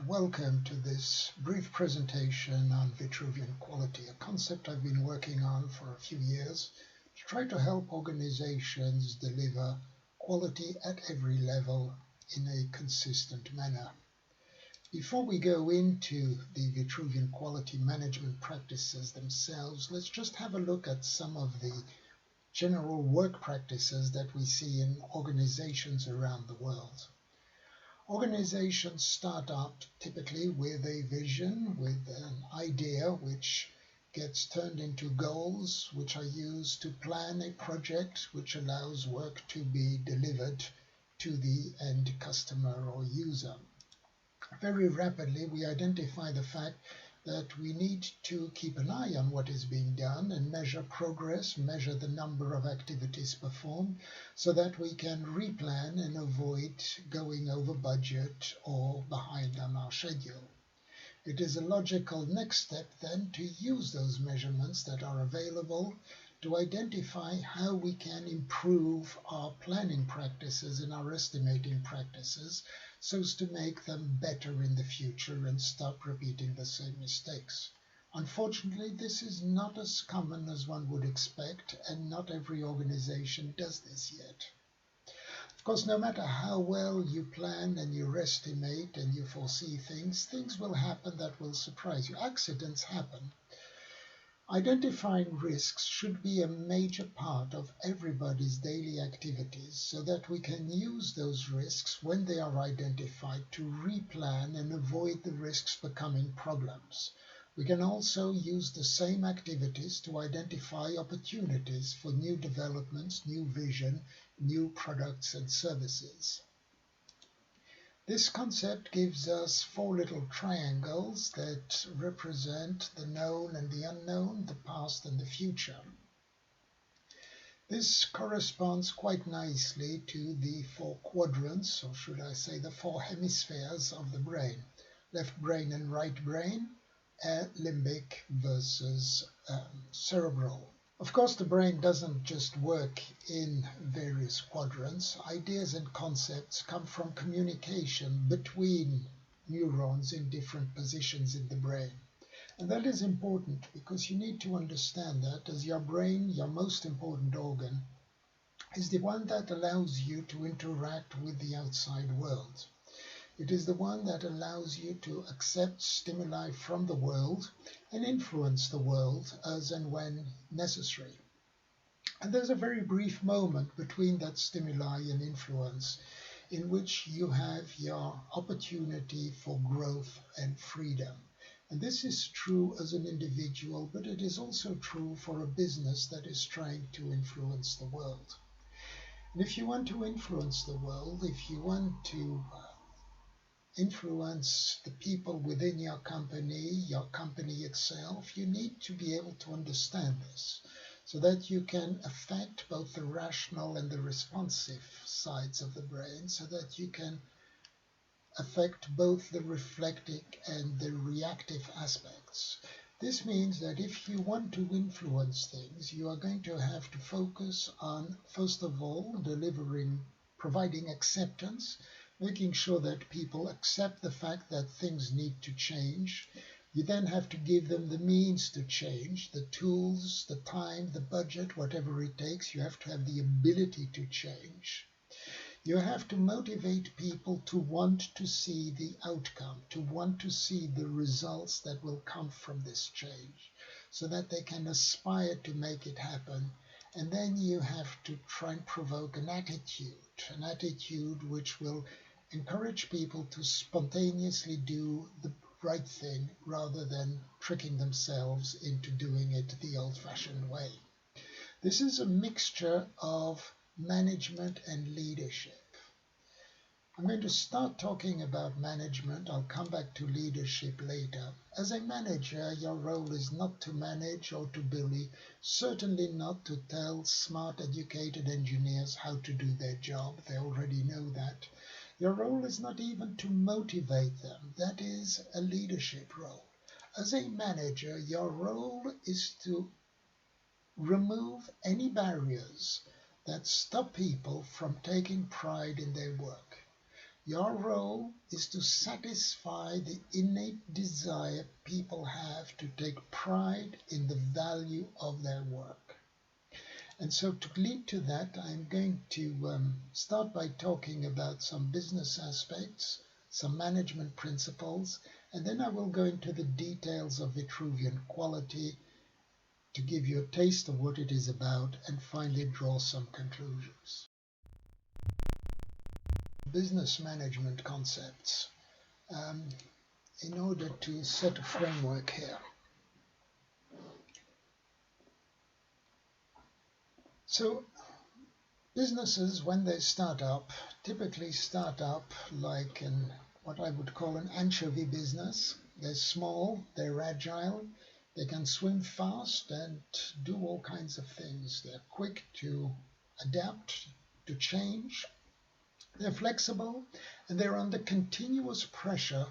welcome to this brief presentation on Vitruvian Quality, a concept I've been working on for a few years to try to help organizations deliver quality at every level in a consistent manner. Before we go into the Vitruvian Quality management practices themselves, let's just have a look at some of the general work practices that we see in organizations around the world. Organizations start out typically with a vision, with an idea which gets turned into goals, which are used to plan a project which allows work to be delivered to the end customer or user. Very rapidly, we identify the fact that we need to keep an eye on what is being done and measure progress, measure the number of activities performed, so that we can replan and avoid going over budget or behind on our schedule. It is a logical next step then to use those measurements that are available to identify how we can improve our planning practices and our estimating practices so as to make them better in the future and stop repeating the same mistakes. Unfortunately, this is not as common as one would expect, and not every organization does this yet. Of course, no matter how well you plan and you estimate and you foresee things, things will happen that will surprise you. Accidents happen. Identifying risks should be a major part of everybody's daily activities so that we can use those risks when they are identified to replan and avoid the risks becoming problems. We can also use the same activities to identify opportunities for new developments, new vision, new products and services. This concept gives us four little triangles that represent the known and the unknown, the past and the future. This corresponds quite nicely to the four quadrants, or should I say the four hemispheres of the brain. Left brain and right brain, limbic versus cerebral. Of course, the brain doesn't just work in various quadrants. Ideas and concepts come from communication between neurons in different positions in the brain. And that is important because you need to understand that as your brain, your most important organ, is the one that allows you to interact with the outside world. It is the one that allows you to accept stimuli from the world and influence the world as and when necessary. And there's a very brief moment between that stimuli and influence in which you have your opportunity for growth and freedom. And this is true as an individual, but it is also true for a business that is trying to influence the world. And if you want to influence the world, if you want to influence the people within your company itself, you need to be able to understand this so that you can affect both the rational and the responsive sides of the brain, so that you can affect both the reflective and the reactive aspects. This means that if you want to influence things, you are going to have to focus on, first of all, providing acceptance, making sure that people accept the fact that things need to change. You then have to give them the means to change, the tools, the time, the budget, whatever it takes. You have to have the ability to change. You have to motivate people to want to see the outcome, to want to see the results that will come from this change, so that they can aspire to make it happen. And then you have to try and provoke an attitude which will encourage people to spontaneously do the right thing rather than tricking themselves into doing it the old-fashioned way. This is a mixture of management and leadership. I'm going to start talking about management. I'll come back to leadership later. As a manager, your role is not to manage or to bully, certainly not to tell smart, educated engineers how to do their job. They already know that. Your role is not even to motivate them. That is a leadership role. As a manager, your role is to remove any barriers that stop people from taking pride in their work. Your role is to satisfy the innate desire people have to take pride in the value of their work. And so to lead to that, I'm going to start by talking about some business aspects, some management principles, and then I will go into the details of Vitruvian Quality to give you a taste of what it is about and finally draw some conclusions. Business management concepts in order to set a framework here. So businesses, when they start up, typically start up like what I would call an anchovy business. They're small, they're agile, they can swim fast and do all kinds of things. They're quick to adapt, to change. They're flexible, and they're under continuous pressure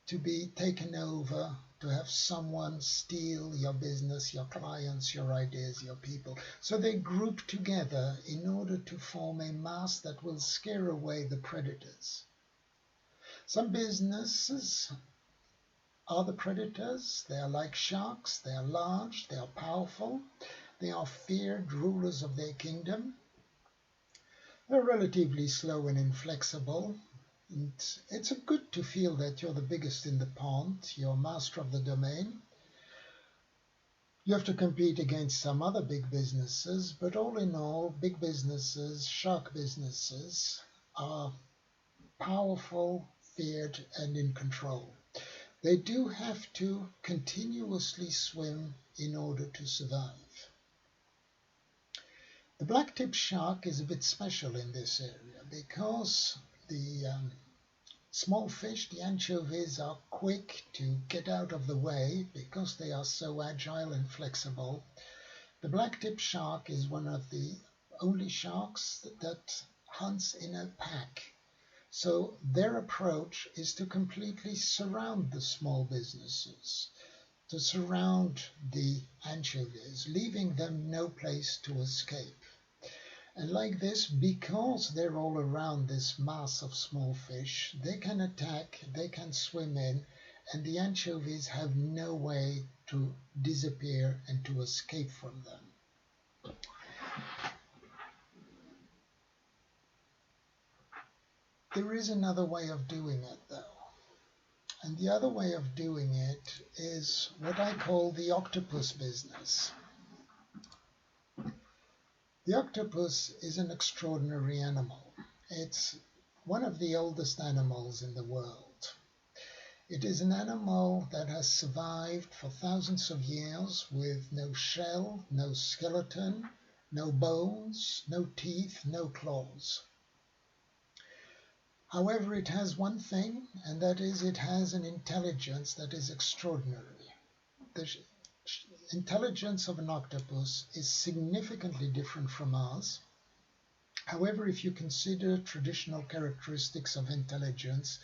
to be taken over, to have someone steal your business, your clients, your ideas, your people. So they group together in order to form a mass that will scare away the predators. Some businesses are the predators. They are like sharks. They are large. They are powerful. They are feared rulers of their kingdom. They're relatively slow and inflexible. And it's good to feel that you're the biggest in the pond, you're master of the domain. You have to compete against some other big businesses, but all in all, big businesses, shark businesses, are powerful, feared, and in control. They do have to continuously swim in order to survive. The black-tip shark is a bit special in this area because the small fish, the anchovies, are quick to get out of the way because they are so agile and flexible. The black-tip shark is one of the only sharks that hunts in a pack. So their approach is to completely surround the small businesses, to surround the anchovies, leaving them no place to escape. And like this, because they're all around this mass of small fish, they can attack, they can swim in, and the anchovies have no way to disappear and to escape from them. There is another way of doing it, though. And the other way of doing it is what I call the octopus business. The octopus is an extraordinary animal. It's one of the oldest animals in the world. It is an animal that has survived for thousands of years with no shell, no skeleton, no bones, no teeth, no claws. However, it has one thing, and that is it has an intelligence that is extraordinary. The intelligence of an octopus is significantly different from ours. However, if you consider traditional characteristics of intelligence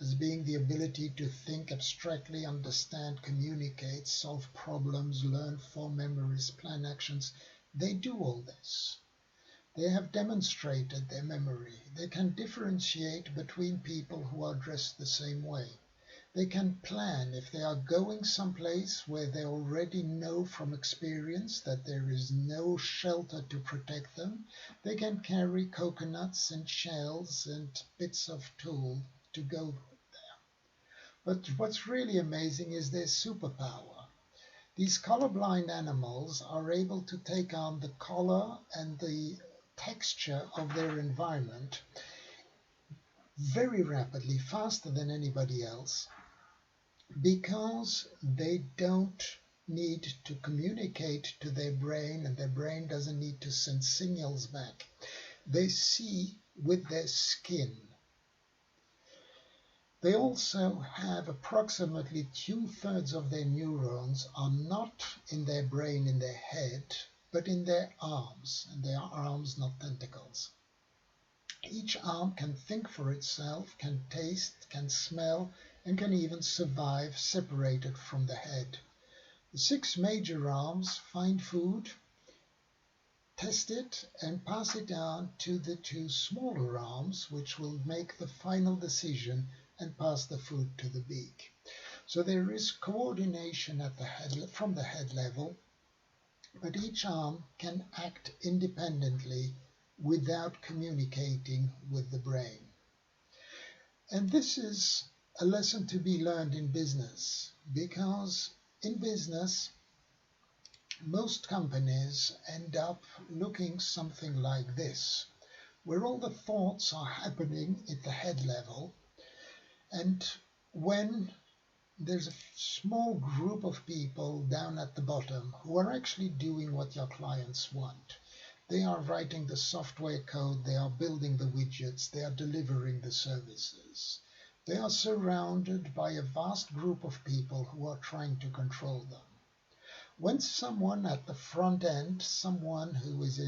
as being the ability to think abstractly, understand, communicate, solve problems, learn, form memories, plan actions, they do all this. They have demonstrated their memory. They can differentiate between people who are dressed the same way. They can plan if they are going someplace where they already know from experience that there is no shelter to protect them. They can carry coconuts and shells and bits of tool to go there. But what's really amazing is their superpower. These colorblind animals are able to take on the color and the texture of their environment very rapidly, faster than anybody else, because they don't need to communicate to their brain, and their brain doesn't need to send signals back. They see with their skin. They also have approximately 2/3 of their neurons are not in their brain, in their head, but in their arms, and they are arms, not tentacles. Each arm can think for itself, can taste, can smell, and can even survive separated from the head. The 6 major arms find food, test it and pass it down to the two smaller arms, which will make the final decision and pass the food to the beak. So there is coordination at the head, from the head level, but each arm can act independently without communicating with the brain. And this is a lesson to be learned in business, because in business, most companies end up looking something like this, where all the thoughts are happening at the head level, and when there's a small group of people down at the bottom who are actually doing what your clients want. They are writing the software code, they are building the widgets, they are delivering the services. They are surrounded by a vast group of people who are trying to control them. When someone at the front end, someone who is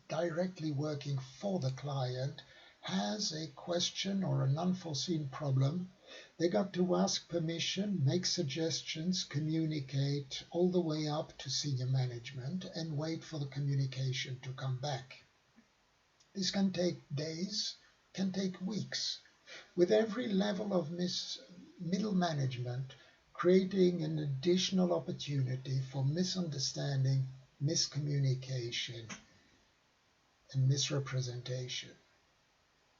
directly working for the client, has a question or an unforeseen problem, they got to ask permission, make suggestions, communicate all the way up to senior management and wait for the communication to come back. This can take days, can take weeks, with every level of middle management creating an additional opportunity for misunderstanding, miscommunication, and misrepresentation.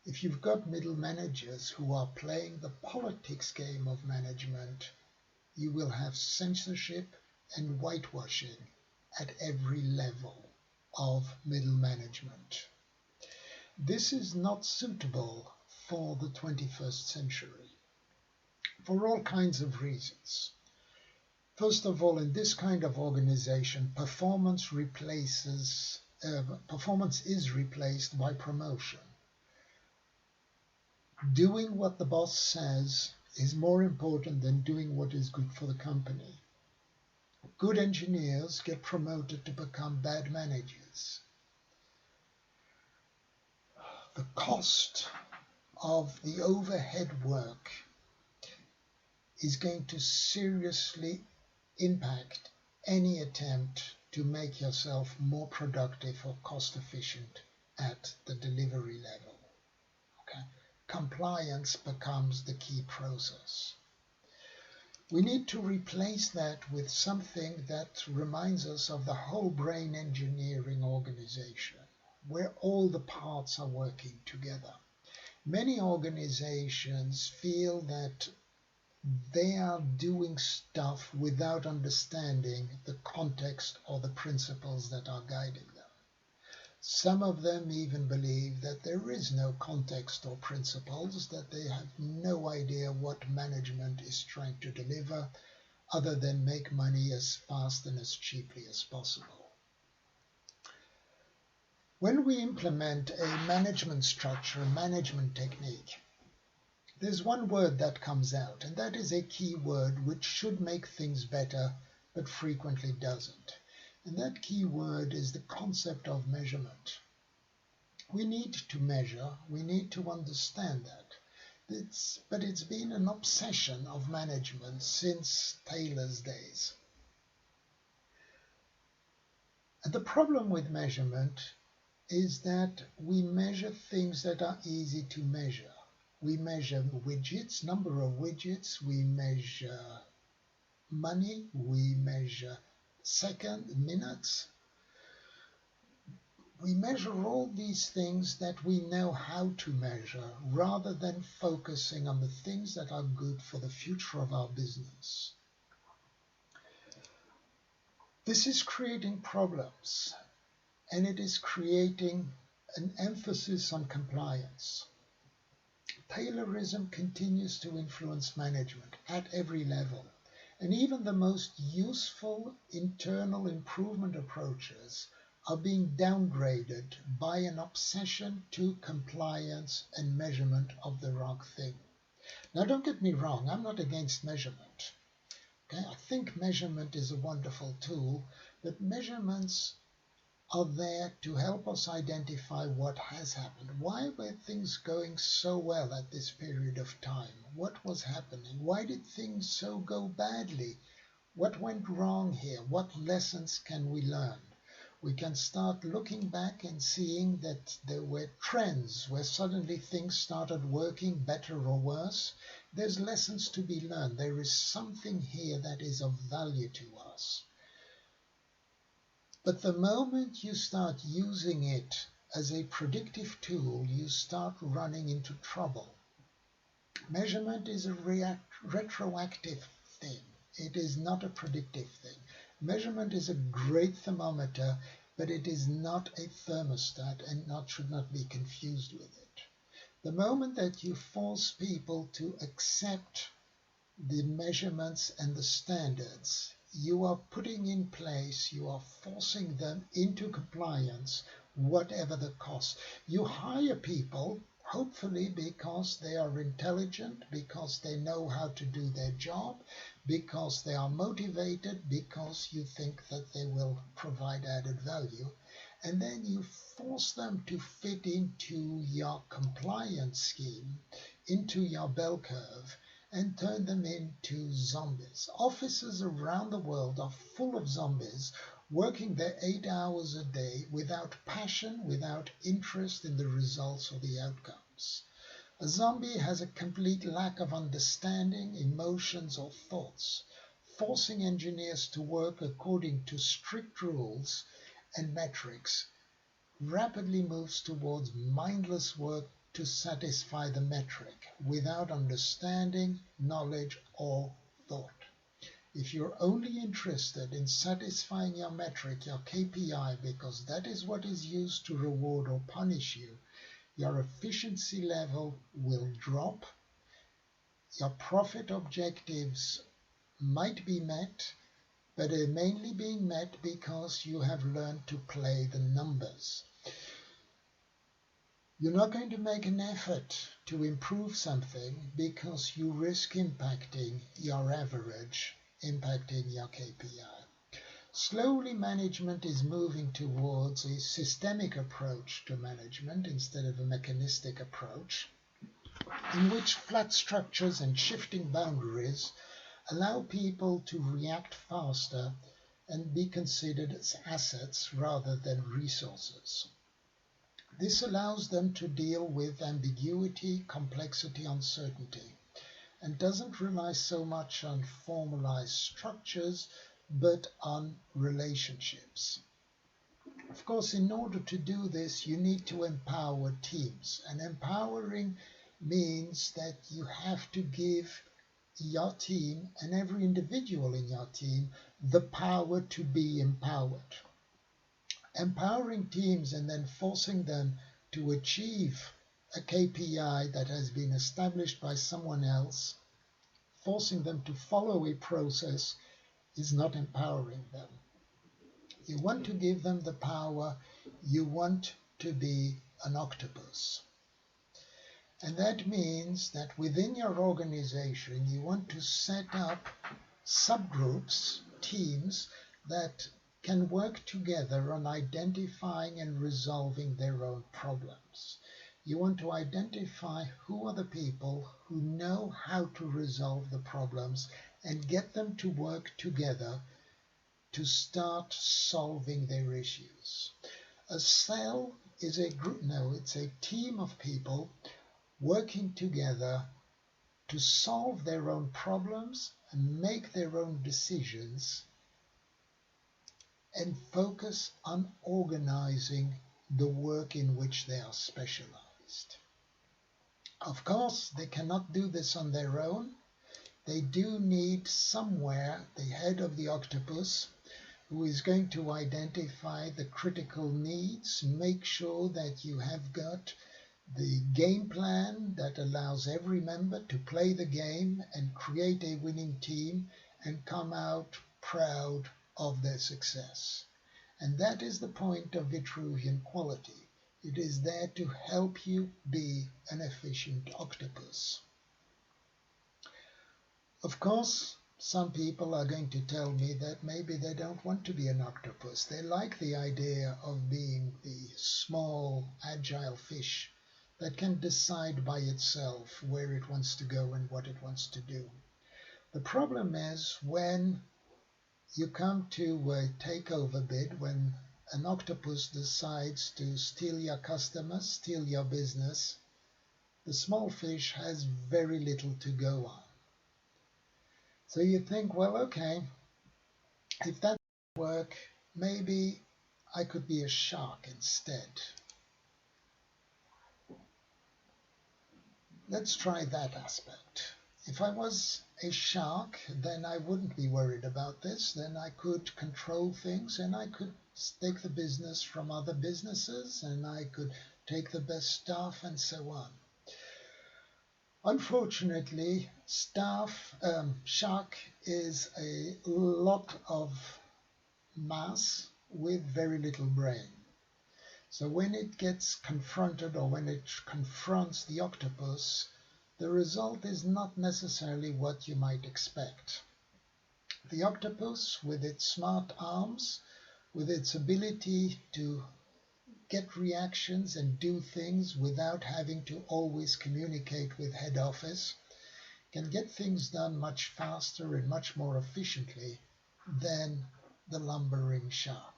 If you've got middle managers who are playing the politics game of management, you will have censorship and whitewashing at every level of middle management. This is not suitable for the 21st century, for all kinds of reasons. First of all, in this kind of organization, performance is replaced by promotion. Doing what the boss says is more important than doing what is good for the company. Good engineers get promoted to become bad managers. The cost of the overhead work is going to seriously impact any attempt to make yourself more productive or cost efficient at the delivery level. Okay? Compliance becomes the key process. We need to replace that with something that reminds us of the whole brain engineering organization, where all the parts are working together. Many organizations feel that they are doing stuff without understanding the context or the principles that are guiding them. Some of them even believe that there is no context or principles, that they have no idea what management is trying to deliver, other than make money as fast and as cheaply as possible. When we implement a management structure, a management technique, there's one word that comes out, and that is a key word which should make things better, but frequently doesn't. And that key word is the concept of measurement. We need to measure, we need to understand that. But it's been an obsession of management since Taylor's days. And the problem with measurement is that we measure things that are easy to measure. We measure widgets, number of widgets, we measure money, we measure minutes. We measure all these things that we know how to measure, rather than focusing on the things that are good for the future of our business. This is creating problems, and it is creating an emphasis on compliance. Taylorism continues to influence management at every level, and even the most useful internal improvement approaches are being downgraded by an obsession to compliance and measurement of the wrong thing. Now, don't get me wrong, I'm not against measurement. Okay? I think measurement is a wonderful tool, but measurements are there to help us identify what has happened. Why were things going so well at this period of time? What was happening? Why did things so go badly? What went wrong here? What lessons can we learn? We can start looking back and seeing that there were trends where suddenly things started working better or worse. There's lessons to be learned. There is something here that is of value to us. But the moment you start using it as a predictive tool, you start running into trouble. Measurement is a retroactive thing. It is not a predictive thing. Measurement is a great thermometer, but it is not a thermostat and should not be confused with it. The moment that you force people to accept the measurements and the standards, you are putting in place, you are forcing them into compliance, whatever the cost. You hire people, hopefully because they are intelligent, because they know how to do their job, because they are motivated, because you think that they will provide added value. And then you force them to fit into your compliance scheme, into your bell curve, and turn them into zombies. Offices around the world are full of zombies working their 8 hours a day without passion, without interest in the results or the outcomes. A zombie has a complete lack of understanding, emotions, or thoughts. Forcing engineers to work according to strict rules and metrics rapidly moves towards mindless work to satisfy the metric without understanding, knowledge, or thought. If you're only interested in satisfying your metric, your KPI, because that is what is used to reward or punish you, your efficiency level will drop, your profit objectives might be met, but are mainly being met because you have learned to play the numbers. You're not going to make an effort to improve something because you risk impacting your average, impacting your KPI. Slowly, management is moving towards a systemic approach to management instead of a mechanistic approach, in which flat structures and shifting boundaries allow people to react faster and be considered as assets rather than resources. This allows them to deal with ambiguity, complexity, uncertainty, and doesn't rely so much on formalized structures, but on relationships. Of course, in order to do this, you need to empower teams. And empowering means that you have to give your team and every individual in your team the power to be empowered. Empowering teams and then forcing them to achieve a KPI that has been established by someone else, forcing them to follow a process, is not empowering them. You want to give them the power, you want to be an octopus. And that means that within your organization, you want to set up subgroups, teams, that can work together on identifying and resolving their own problems. You want to identify who are the people who know how to resolve the problems and get them to work together to start solving their issues. A cell is a group, no, it's a team of people working together to solve their own problems and make their own decisions and focus on organizing the work in which they are specialized. Of course, they cannot do this on their own. They do need somewhere the head of the octopus who is going to identify the critical needs, make sure that you have got the game plan that allows every member to play the game and create a winning team and come out proud of their success. And that is the point of Vitruvian Quality. It is there to help you be an efficient octopus. Of course, some people are going to tell me that maybe they don't want to be an octopus. They like the idea of being the small, agile fish that can decide by itself where it wants to go and what it wants to do. The problem is when you come to a takeover bid, when an octopus decides to steal your customers, steal your business, the small fish has very little to go on. So you think, well, okay, if that doesn't work, maybe I could be a shark instead. Let's try that aspect. If I was a shark, then I wouldn't be worried about this. Then I could control things and I could take the business from other businesses and I could take the best staff and so on. Unfortunately, shark is a lot of mass with very little brain. So when it gets confronted or when it confronts the octopus, the result is not necessarily what you might expect. The octopus, with its smart arms, with its ability to get reactions and do things without having to always communicate with head office, can get things done much faster and much more efficiently than the lumbering shark.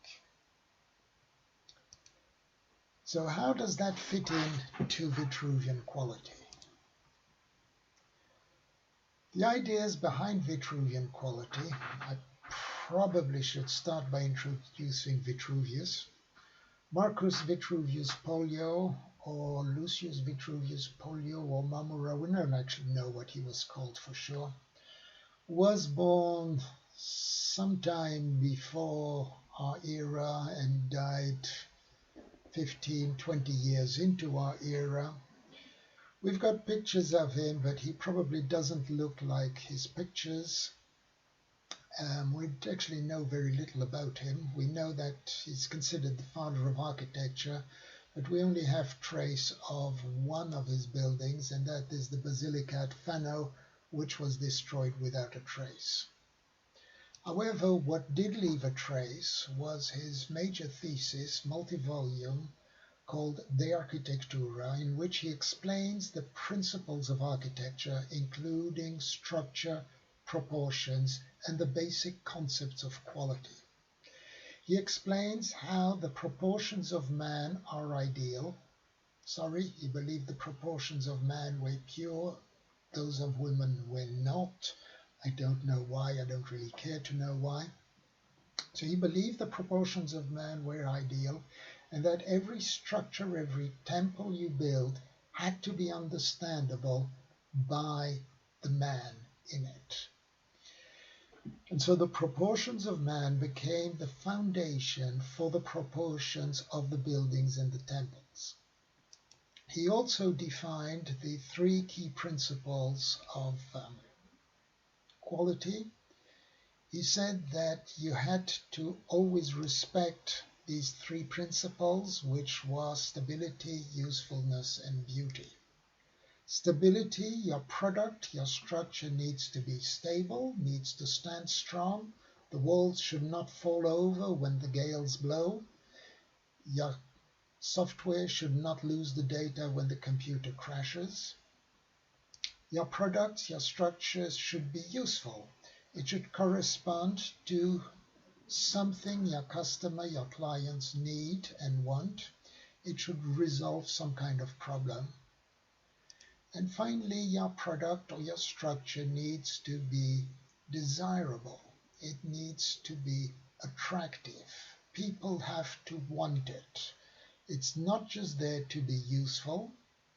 So how does that fit in to Vitruvian quality? The ideas behind Vitruvian quality, I probably should start by introducing Vitruvius. Marcus Vitruvius Pollio, or Lucius Vitruvius Pollio, or Mamura, we don't actually know what he was called for sure, was born sometime before our era and died 15, 20 years into our era. We've got pictures of him, but he probably doesn't look like his pictures. We actually know very little about him. We know that he's considered the father of architecture, but we only have trace of one of his buildings, and that is the Basilica at Fano, which was destroyed without a trace. However, what did leave a trace was his major thesis, multi-volume, called De Architectura, in which he explains the principles of architecture, including structure, proportions, and the basic concepts of quality. He explains how the proportions of man are ideal. He believed the proportions of man were pure, those of women were not. I don't know why, I don't really care to know why. So he believed the proportions of man were ideal, and that every structure, every temple you build had to be understandable by the man in it. And so the proportions of man became the foundation for the proportions of the buildings and the temples. He also defined the three key principles of quality. He said that you had to always respect these three principles, which were stability, usefulness, and beauty. Stability, your product, your structure needs to be stable, needs to stand strong. The walls should not fall over when the gales blow. Your software should not lose the data when the computer crashes. Your products, your structures should be useful. It should correspond to something your customer, your clients need and want. It should resolve some kind of problem. And finally, your product or your structure needs to be desirable. It needs to be attractive. People have to want it. It's not just there to be useful.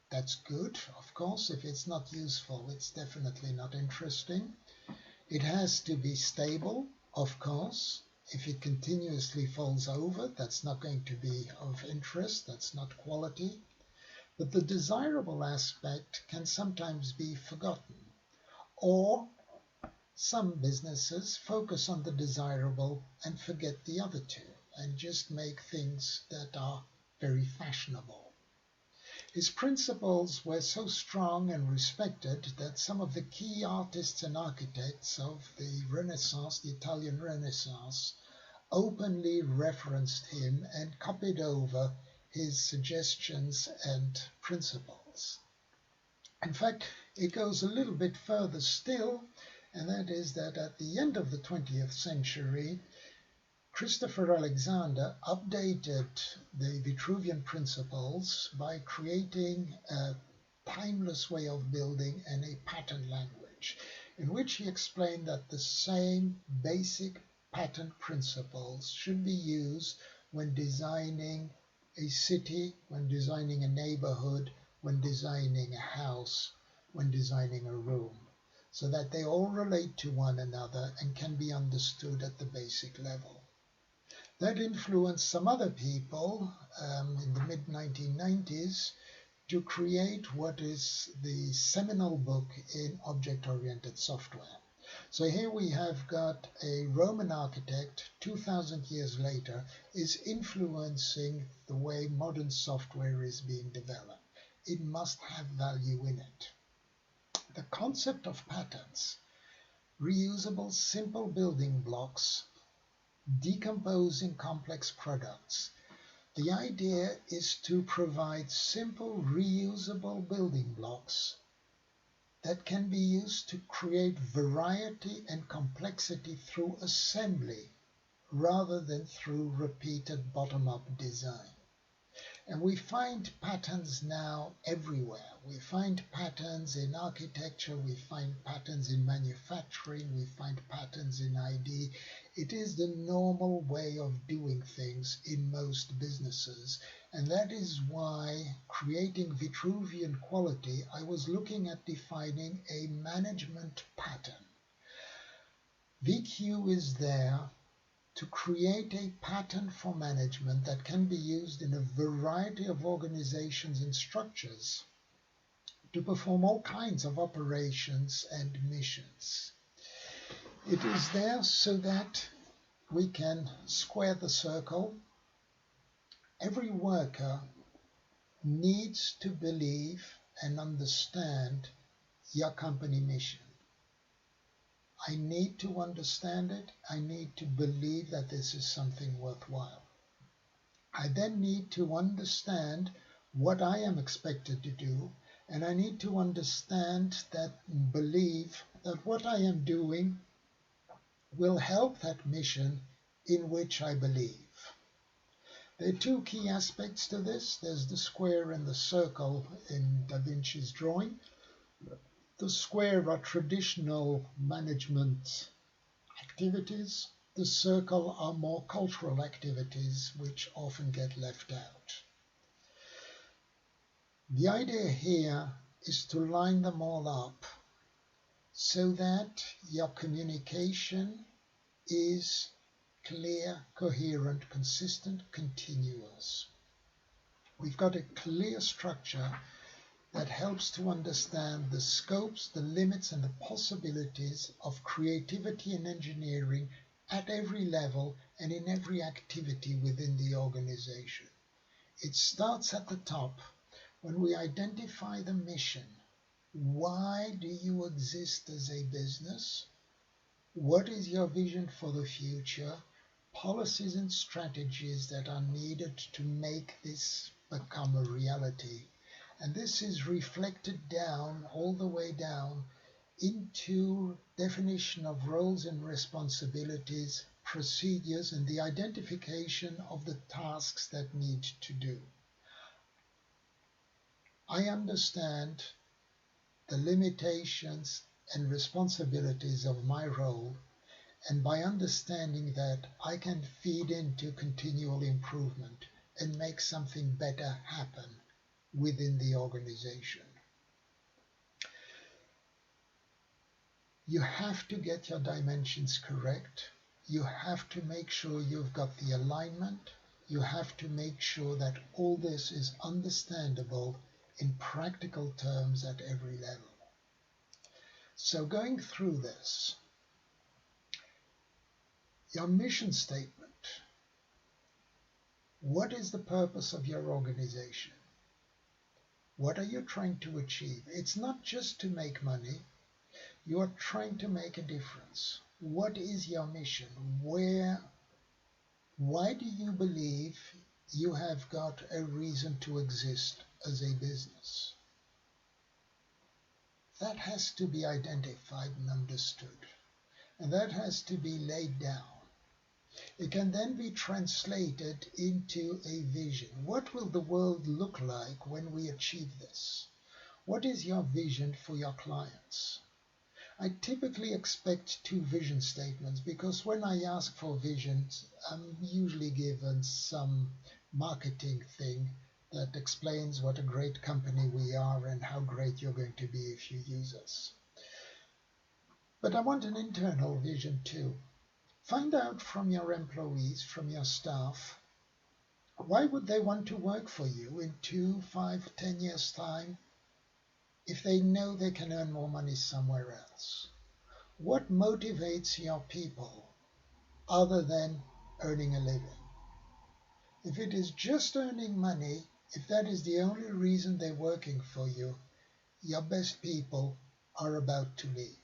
That's good, of course. If it's not useful, it's definitely not interesting. It has to be stable, of course. If it continuously falls over, that's not going to be of interest. That's not quality. But the desirable aspect can sometimes be forgotten. Or some businesses focus on the desirable and forget the other two and just make things that are very fashionable. His principles were so strong and respected that some of the key artists and architects of the Renaissance, the Italian Renaissance, openly referenced him and copied over his suggestions and principles. In fact, it goes a little bit further still, and that is that at the end of the 20th century, Christopher Alexander updated the Vitruvian principles by creating a timeless way of building and a pattern language, in which he explained that the same basic pattern principles should be used when designing a city, when designing a neighborhood, when designing a house, when designing a room, so that they all relate to one another and can be understood at the basic level. That influenced some other people in the mid-1990s to create what is the seminal book in object-oriented software. So here we have got a Roman architect 2000 years later is influencing the way modern software is being developed. It must have value in it. The concept of patterns, reusable simple building blocks, decomposing complex products. The idea is to provide simple reusable building blocks that can be used to create variety and complexity through assembly rather than through repeated bottom-up design. And we find patterns now everywhere. We find patterns in architecture, we find patterns in manufacturing, we find patterns in ID. It is the normal way of doing things in most businesses. And that is why, creating Vitruvian Quality, I was looking at defining a management pattern. VQ is there to create a pattern for management that can be used in a variety of organizations and structures to perform all kinds of operations and missions. It is there so that we can square the circle. Every worker needs to believe and understand your company mission. I need to understand it. I need to believe that this is something worthwhile. I then need to understand what I am expected to do, and I need to understand that, believe that what I am doing will help that mission in which I believe. There are two key aspects to this. There's the square and the circle in Da Vinci's drawing. The square are traditional management activities. The circle are more cultural activities which often get left out. The idea here is to line them all up so that your communication is clear, coherent, consistent, continuous. We've got a clear structure that helps to understand the scopes, the limits, and the possibilities of creativity and engineering at every level and in every activity within the organization. It starts at the top when we identify the mission. Why do you exist as a business? What is your vision for the future? Policies and strategies that are needed to make this become a reality. And this is reflected down, all the way down, into definition of roles and responsibilities, procedures, and the identification of the tasks that need to do. I understand the limitations and responsibilities of my role, and by understanding that, I can feed into continual improvement and make something better happen within the organization. You have to get your dimensions correct. You have to make sure you've got the alignment. You have to make sure that all this is understandable in practical terms at every level. So going through this, your mission statement. What is the purpose of your organization? What are you trying to achieve? It's not just to make money. You are trying to make a difference. What is your mission? Why do you believe you have got a reason to exist as a business? That has to be identified and understood. And that has to be laid down. It can then be translated into a vision. What will the world look like when we achieve this? What is your vision for your clients? I typically expect two vision statements because when I ask for visions, I'm usually given some marketing thing that explains what a great company we are and how great you're going to be if you use us. But I want an internal vision too. Find out from your employees, from your staff, why would they want to work for you in 2, 5, 10 years' time if they know they can earn more money somewhere else? What motivates your people other than earning a living? If it is just earning money, if that is the only reason they're working for you, your best people are about to leave.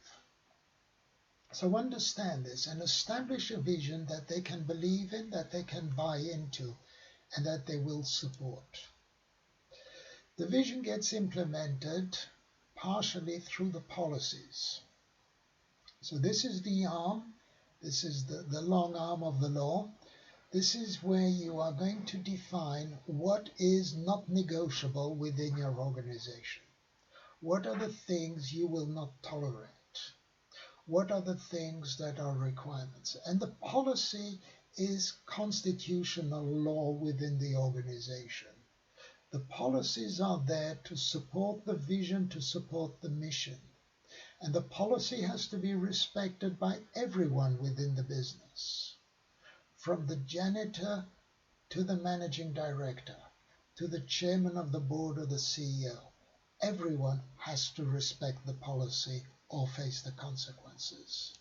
So understand this and establish a vision that they can believe in, that they can buy into, and that they will support. The vision gets implemented partially through the policies. So this is the arm, this is the long arm of the law. This is where you are going to define what is not negotiable within your organization. What are the things you will not tolerate? What are the things that are requirements? And the policy is constitutional law within the organization. The policies are there to support the vision, to support the mission. And the policy has to be respected by everyone within the business. From the janitor to the managing director, to the chairman of the board or the CEO, everyone has to respect the policy or face the consequences.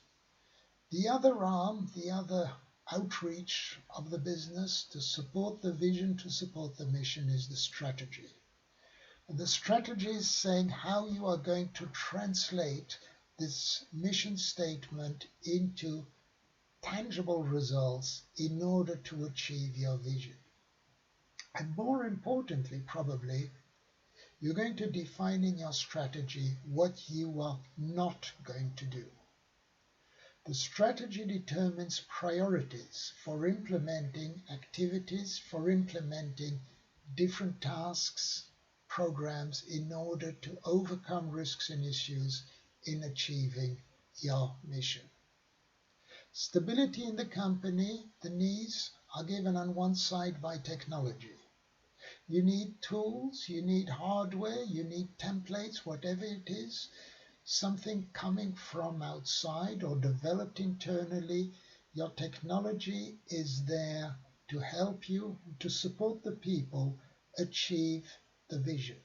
The other arm, the other outreach of the business to support the vision, to support the mission is the strategy. And the strategy is saying how you are going to translate this mission statement into tangible results in order to achieve your vision. And more importantly, probably, you're going to define in your strategy what you are not going to do. The strategy determines priorities for implementing activities, for implementing different tasks, programs in order to overcome risks and issues in achieving your mission. Stability in the company, the needs are given on one side by technology. You need tools, you need hardware, you need templates, whatever it is, something coming from outside or developed internally. Your technology is there to help you, to support the people achieve the vision.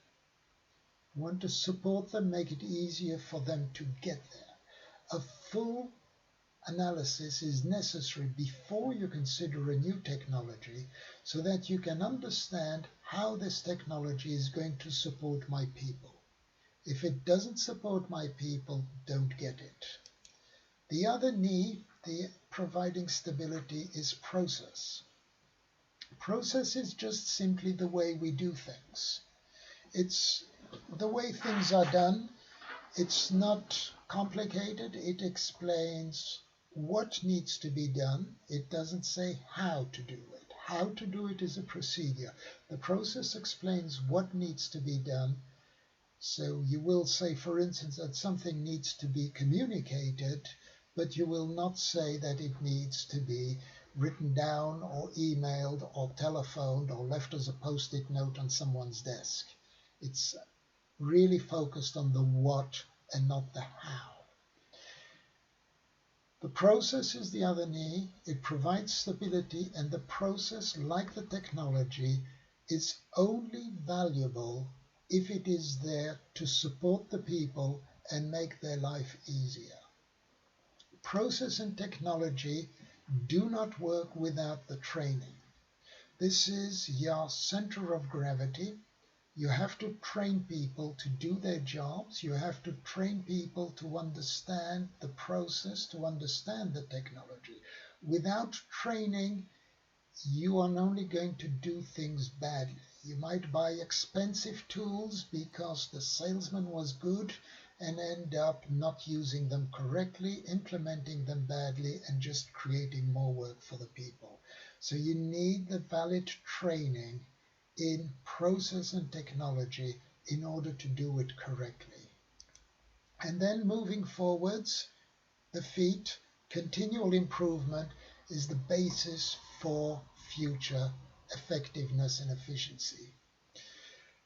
You want to support them, make it easier for them to get there. A full analysis is necessary before you consider a new technology so that you can understand how this technology is going to support my people. If it doesn't support my people, don't get it. The other need, the providing stability, is process. Process is just simply the way we do things. It's the way things are done. It's not complicated. It explains what needs to be done. It doesn't say how to do it. How to do it is a procedure. The process explains what needs to be done. So you will say, for instance, that something needs to be communicated, but you will not say that it needs to be written down or emailed or telephoned or left as a post-it note on someone's desk. It's really focused on the what and not the how. The process is the other knee. It provides stability, and the process, like the technology, is only valuable if it is there to support the people and make their life easier. Process and technology do not work without the training. This is your center of gravity. You have to train people to do their jobs. You have to train people to understand the process, to understand the technology. Without training, you are only going to do things badly. You might buy expensive tools because the salesman was good and end up not using them correctly, implementing them badly, and just creating more work for the people. So you need the valid training in process and technology in order to do it correctly. And then moving forwards, the feet, continual improvement is the basis for future effectiveness and efficiency.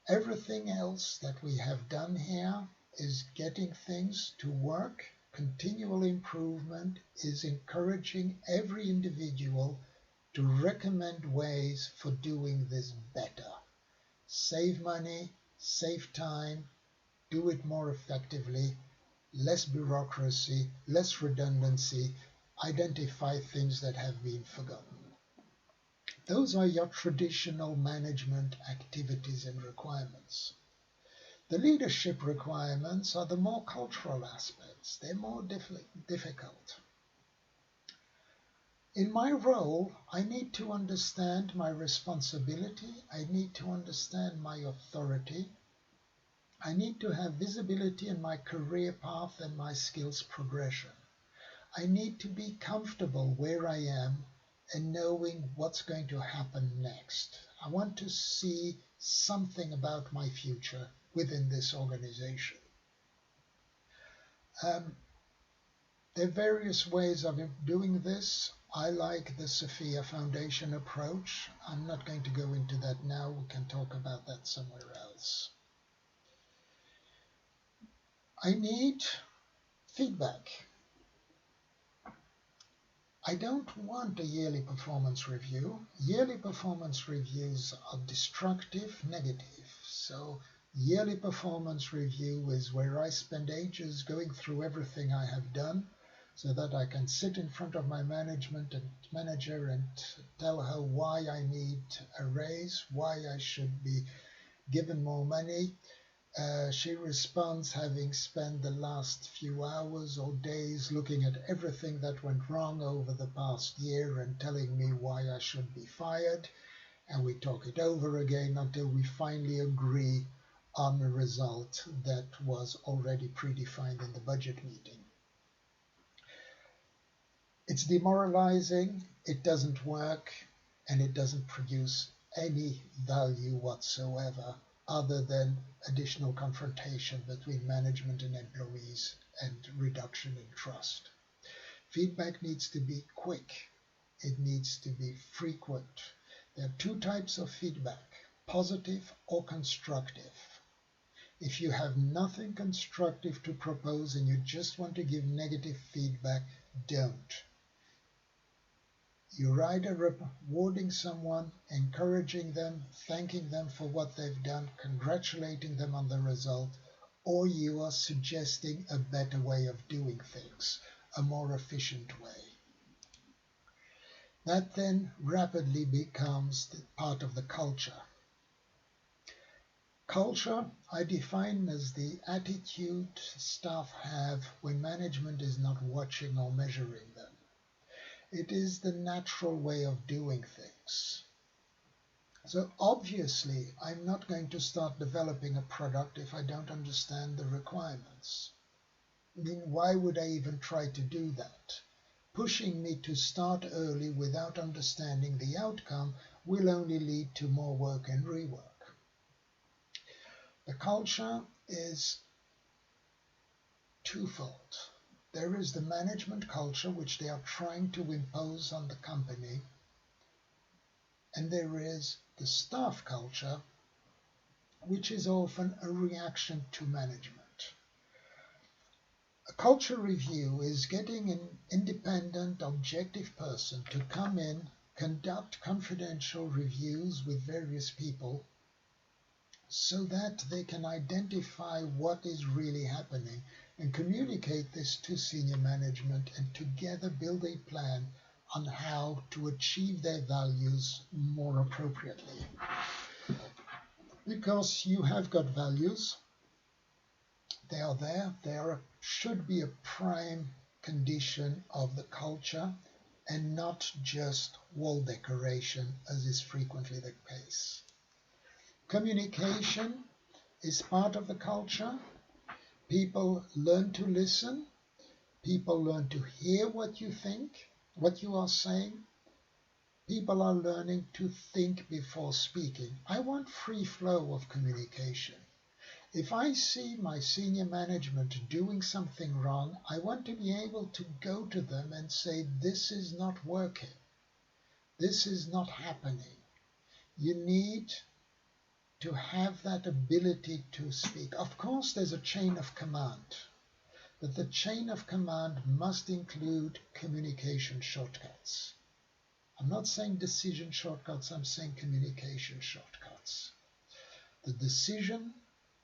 Everything else that we have done here is getting things to work. Continual improvement is encouraging every individual to recommend ways for doing this better. Save money, save time, do it more effectively, less bureaucracy, less redundancy, identify things that have been forgotten. Those are your traditional management activities and requirements. The leadership requirements are the more cultural aspects. They're more difficult. In my role, I need to understand my responsibility. I need to understand my authority. I need to have visibility in my career path and my skills progression. I need to be comfortable where I am and knowing what's going to happen next. I want to see something about my future within this organization. There are various ways of doing this. I like the Sophia Foundation approach. I'm not going to go into that now. We can talk about that somewhere else. I need feedback. I don't want a yearly performance review. Yearly performance reviews are destructive, negative. So yearly performance review is where I spend ages going through everything I have done so that I can sit in front of my management and manager and tell her why I need a raise, why I should be given more money. She responds having spent the last few hours or days looking at everything that went wrong over the past year and telling me why I should be fired. And we talk it over again until we finally agree on a result that was already predefined in the budget meeting. It's demoralizing, it doesn't work, and it doesn't produce any value whatsoever other than additional confrontation between management and employees and reduction in trust. Feedback needs to be quick. It needs to be frequent. There are two types of feedback, positive or constructive. If you have nothing constructive to propose and you just want to give negative feedback, don't. You're either rewarding someone, encouraging them, thanking them for what they've done, congratulating them on the result, or you are suggesting a better way of doing things, a more efficient way. That then rapidly becomes part of the culture. Culture I define as the attitude staff have when management is not watching or measuring them. It is the natural way of doing things. So obviously, I'm not going to start developing a product if I don't understand the requirements. I mean, why would I even try to do that? Pushing me to start early without understanding the outcome will only lead to more work and rework. The culture is twofold. There is the management culture, which they are trying to impose on the company, and there is the staff culture, which is often a reaction to management. A culture review is getting an independent, objective person to come in, conduct confidential reviews with various people, so that they can identify what is really happening and communicate this to senior management and together build a plan on how to achieve their values more appropriately. Because you have got values, they are there, should be a prime condition of the culture and not just wall decoration, as is frequently the case. Communication is part of the culture. People learn to listen. People learn to hear what you think, what you are saying. People are learning to think before speaking. I want free flow of communication. If I see my senior management doing something wrong, I want to be able to go to them and say, this is not working. This is not happening. You need to have that ability to speak. Of course, there's a chain of command, but the chain of command must include communication shortcuts. I'm not saying decision shortcuts, I'm saying communication shortcuts. The decision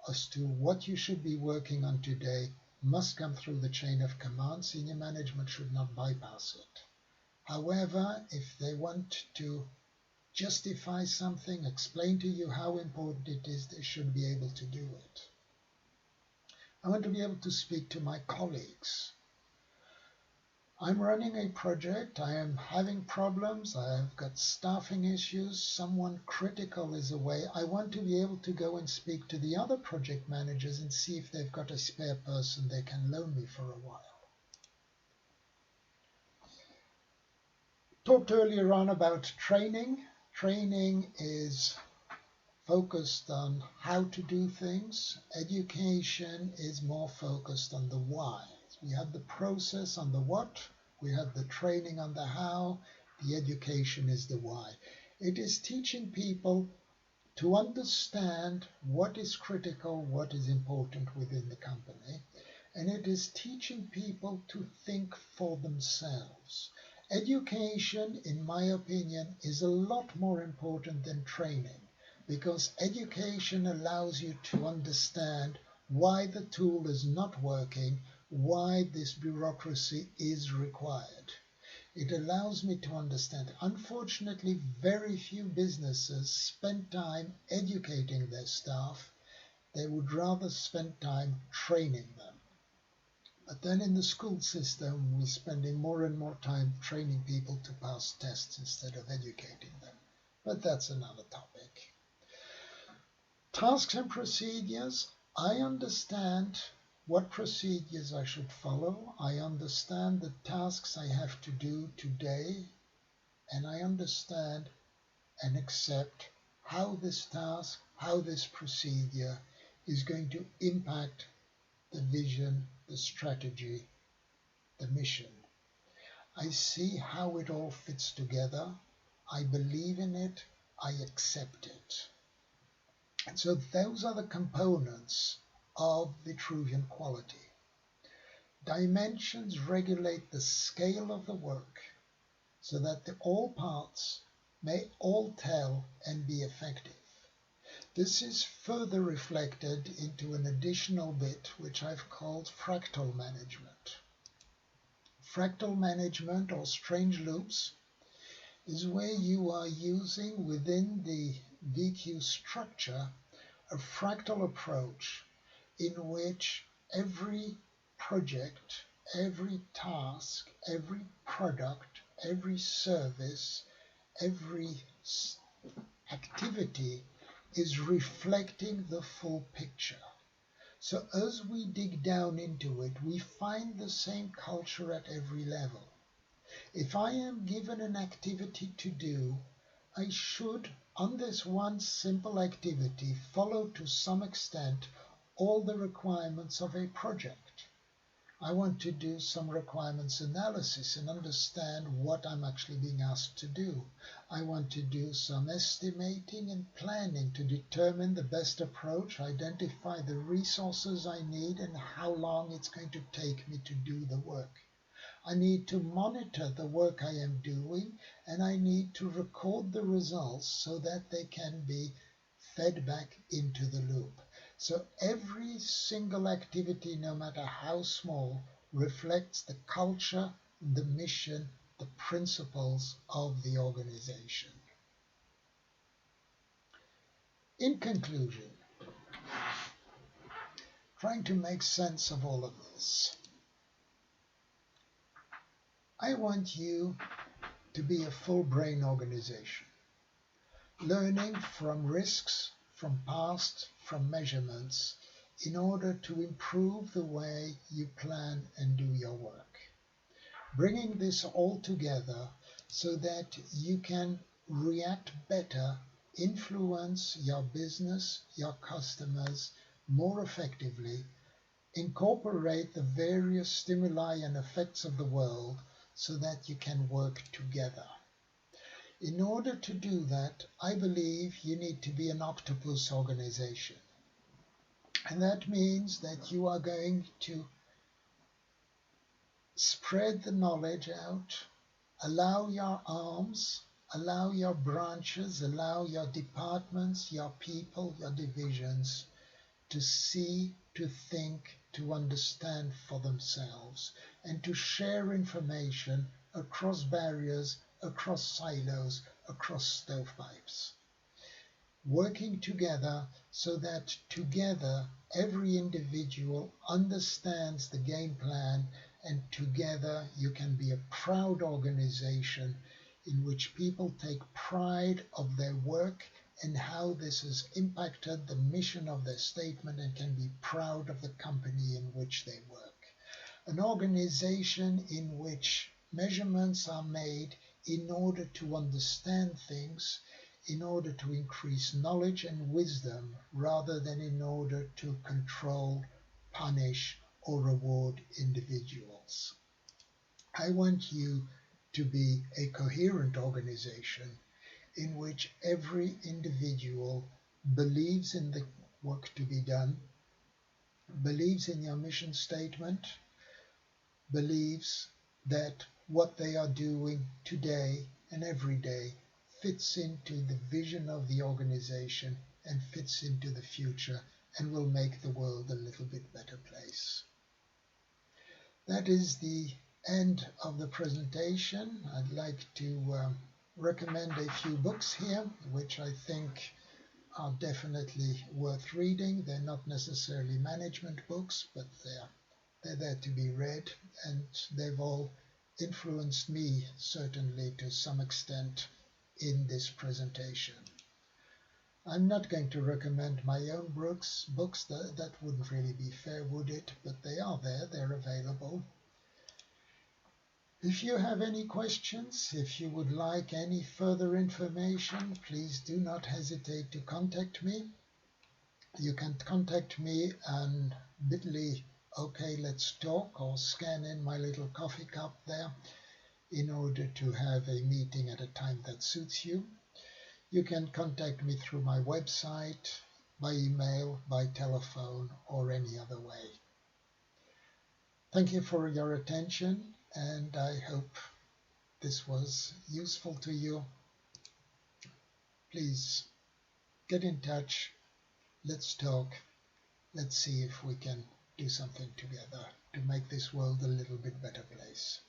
as to what you should be working on today must come through the chain of command. Senior management should not bypass it. However, if they want to justify something, explain to you how important it is, they should be able to do it. I want to be able to speak to my colleagues. I'm running a project, I am having problems, I have got staffing issues, someone critical is away. I want to be able to go and speak to the other project managers and see if they've got a spare person they can loan me for a while. Talked earlier on about training. Training is focused on how to do things. Education is more focused on the why. We have the process on the what, we have the training on the how, the education is the why. It is teaching people to understand what is critical, what is important within the company, and it is teaching people to think for themselves. Education, in my opinion, is a lot more important than training, because education allows you to understand why the tool is not working, why this bureaucracy is required. It allows me to understand. Unfortunately, very few businesses spend time educating their staff. They would rather spend time training them. But then in the school system, we're spending more and more time training people to pass tests instead of educating them. But that's another topic. Tasks and procedures. I understand what procedures I should follow. I understand the tasks I have to do today, and I understand and accept how this task, how this procedure is going to impact the vision, the strategy, the mission. I see how it all fits together. I believe in it. I accept it. And so those are the components of Vitruvian quality. Dimensions regulate the scale of the work so that all parts may all tell and be effective. This is further reflected into an additional bit which I've called fractal management. Fractal management, or strange loops, is where you are using within the VQ structure a fractal approach in which every project, every task, every product, every service, every activity is reflecting the full picture. So as we dig down into it, we find the same culture at every level. If I am given an activity to do, I should, on this one simple activity, follow to some extent all the requirements of a project. I want to do some requirements analysis and understand what I'm actually being asked to do. I want to do some estimating and planning to determine the best approach, identify the resources I need and how long it's going to take me to do the work. I need to monitor the work I am doing, and I need to record the results so that they can be fed back into the loop. So every single activity, no matter how small, reflects the culture, the mission, the principles of the organization. In conclusion, trying to make sense of all of this, I want you to be a full brain organization, learning from risks, from past, from measurements, in order to improve the way you plan and do your work. Bringing this all together so that you can react better, influence your business, your customers more effectively, incorporate the various stimuli and effects of the world so that you can work together. In order to do that, I believe you need to be an octopus organization. And that means that you are going to spread the knowledge out, allow your arms, allow your branches, allow your departments, your people, your divisions to see, to think, to understand for themselves, and to share information across barriers, across silos, across stovepipes. Working together so that together every individual understands the game plan, and together you can be a proud organization in which people take pride of their work and how this has impacted the mission of their statement, and can be proud of the company in which they work. An organization in which measurements are made in order to understand things, in order to increase knowledge and wisdom, rather than in order to control, punish, or reward individuals. I want you to be a coherent organization in which every individual believes in the work to be done, believes in your mission statement, believes that what they are doing today and every day fits into the vision of the organization and fits into the future and will make the world a little bit better place. That is the end of the presentation. I'd like to recommend a few books here, which I think are definitely worth reading. They're not necessarily management books, but they're there to be read, and they've all influenced me, certainly to some extent, in this presentation. I'm not going to recommend my own books. That wouldn't really be fair, would it? But they are there, they're available. If you have any questions, if you would like any further information, please do not hesitate to contact me. You can contact me on bit.ly OK Let's Talk, or scan in my little coffee cup there in order to have a meeting at a time that suits you. You can contact me through my website, by email, by telephone, or any other way. Thank you for your attention, and I hope this was useful to you. Please get in touch. Let's talk. Let's see if we can do something together to make this world a little bit better place.